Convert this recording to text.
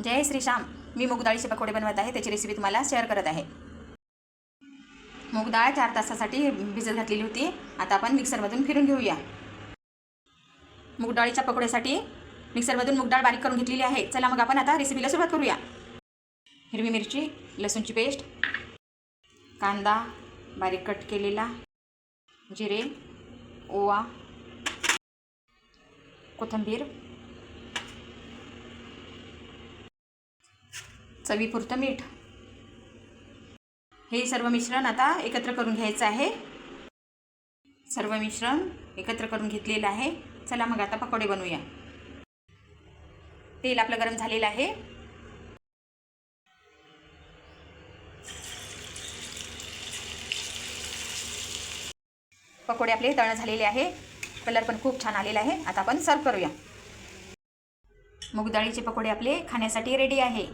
जय श्रीराम. मी मूग डाळीचे पकोडे बनवत आहे. त्याची रेसिपी तुम्हाला शेअर करत आहे. मूग डाळ 4 तासासाठी भिजत घातलेली होती. आता आपण मिक्सरमधून फिरून घेऊया. मूग डाळीच्या पकोड्यासाठी मिक्सरमधून मूग डाळ बारीक करून घेतलेली आहे. चला मग आपण आता रेसिपीला सुरुवात करूया. हिरवी मिरची, लसूणची पेस्ट, कांदा बारीक कट केलेला, जिरे, ओवा, कोथिंबीर, चवीपुरतं मीठ. हे सर्व मिश्रण आता एकत्र करून घ्यायचं आहे. सर्व मिश्रण एकत्र करून घेतलेलं आहे. चला मग आता पकोडे बनवूया. तेल आपलं गरम झालेलं आहे. पकोडे आपले तळण झालेले आहे. कलर पण खूप छान आलेला आहे. आता आपण सर्व करूया. मूग डाळीचे पकोडे आपले खाण्यासाठी रेडी आहे.